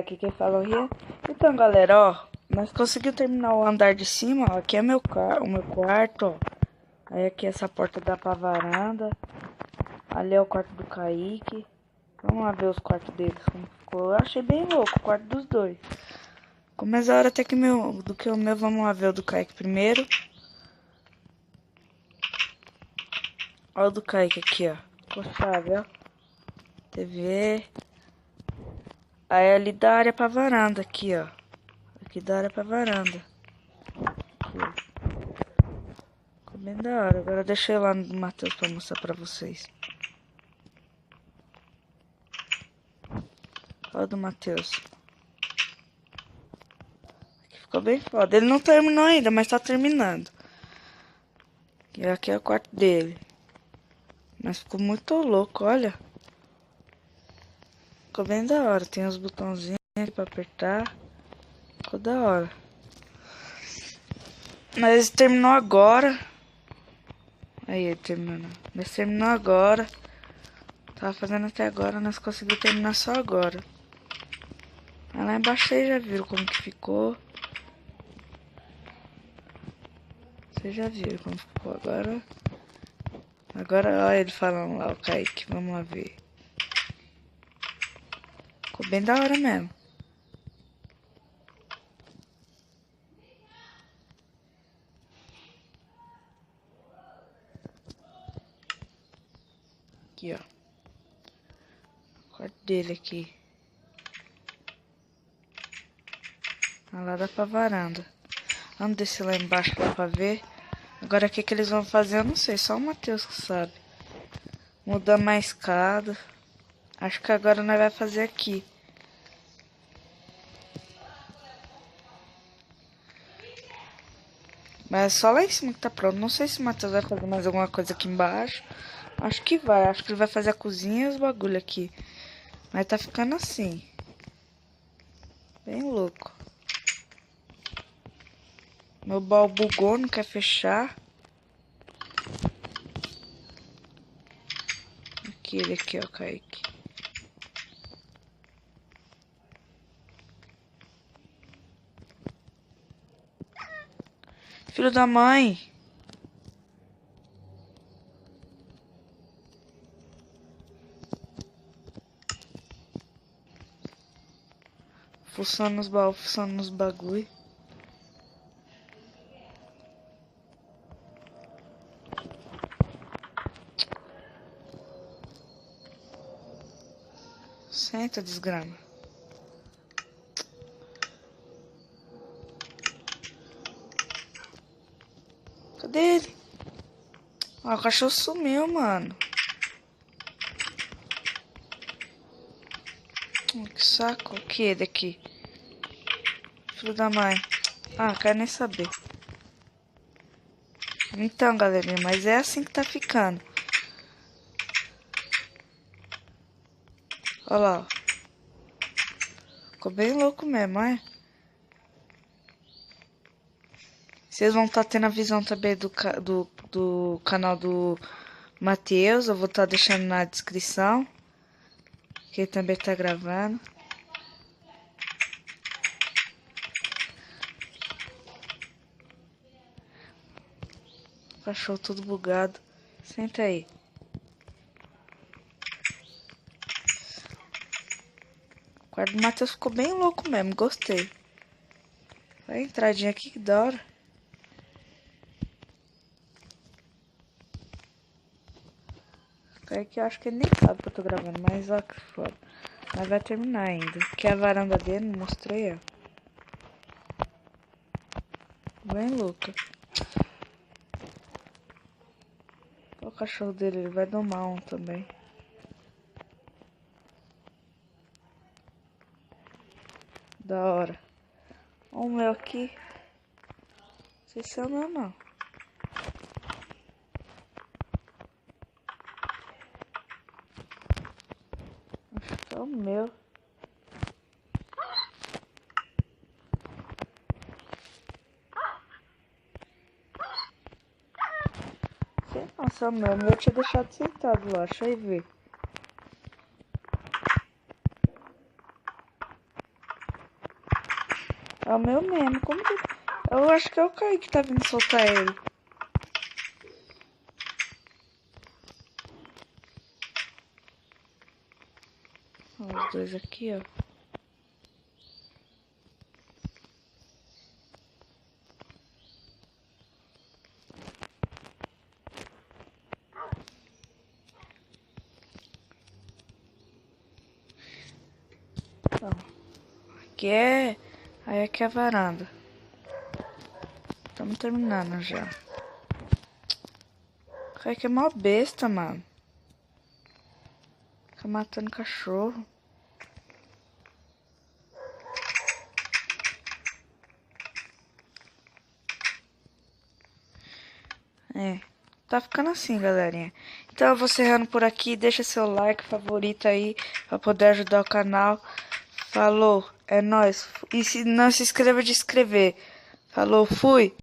aqui quem fala é o Rian. Então, galera, ó, nós conseguimos terminar o andar de cima, ó. Aqui é o meu quarto, ó. Aí aqui essa porta dá pra varanda. Ali é o quarto do Kaique. Vamos lá ver os quartos deles como ficou. Eu achei bem louco o quarto dos dois. Ficou mais da hora até que do que o meu. Vamos lá ver o do Kaique primeiro. Olha o do Kaique aqui, ó. Ficou chave, ó. TV. Aí ali dá área pra varanda aqui, ó. Aqui dá área pra varanda. Aqui. Ficou bem da hora. Agora deixa eu ir lá no Matheus pra mostrar pra vocês. Olha o do Matheus. Aqui ficou bem foda. Ele não terminou ainda, mas tá terminando. E aqui é o quarto dele. Mas ficou muito louco, olha. Ficou bem da hora. Tem os botãozinhos aqui pra apertar. Ficou da hora. Mas terminou agora. Aí ele terminou. Mas terminou agora. Tava fazendo até agora, nós conseguimos terminar só agora. Aí lá embaixo vocês já viram como que ficou. Vocês já viram como ficou agora. Agora olha ele falando lá, o Kaique. Vamos lá ver. Ficou bem da hora mesmo. Aqui, ó. O quarto dele aqui. Lá dá pra varanda. Vamos descer lá embaixo lá pra ver. Agora o que eles vão fazer eu não sei. Só o Matheus que sabe. Mudar mais escada. Acho que agora nós vai fazer aqui. Mas é só lá em cima que tá pronto. Não sei se o Matheus vai fazer mais alguma coisa aqui embaixo. Acho que vai. Acho que ele vai fazer a cozinha e os bagulho aqui. Mas tá ficando assim. Bem louco. Meu baú bugou, não quer fechar. Aqui, ele aqui, ó, Kaique. Filho da mãe. Fuçando nos baús, fuçando nos bagulho. Senta, desgrama. Cadê ele? Ó, o cachorro sumiu, mano. Que saco. O que é daqui? Filho da mãe. Ah, quero nem saber. Então, galerinha, mas é assim que tá ficando. Olha lá, ó. Ficou bem louco mesmo, é? Vocês vão estar tendo a visão também do canal do Matheus. Eu vou estar deixando na descrição. Que ele também tá gravando. O cachorro todo bugado. Senta aí. O quarto do Matheus ficou bem louco mesmo. Gostei. Olha a entradinha aqui, que da hora. Que eu acho que ele nem sabe que eu tô gravando, mas ó que foda. Mas vai terminar ainda. Que é a varanda dele, não mostrei, ó. Bem louca. Olha o cachorro dele, ele vai domar um também. Da hora. Olha o meu aqui. Não sei se é o meu, não. Acho que é o meu. Sei não se é o meu. O meu tinha deixado sentado lá. Deixa eu ver. É o meu mesmo. Como que... Eu acho que é o Kaique que tá vindo soltar ele. Ó, os dois aqui, ó. Ó. Aqui é... Aí aqui é a varanda. Estamos terminando já. O Kaique é mó besta, mano. Fica matando cachorro. É, tá ficando assim, galerinha. Então eu vou encerrando por aqui. Deixa seu like, favorito aí, pra poder ajudar o canal. Falou, é nóis. E se não se inscreva de inscrever. Falou, fui.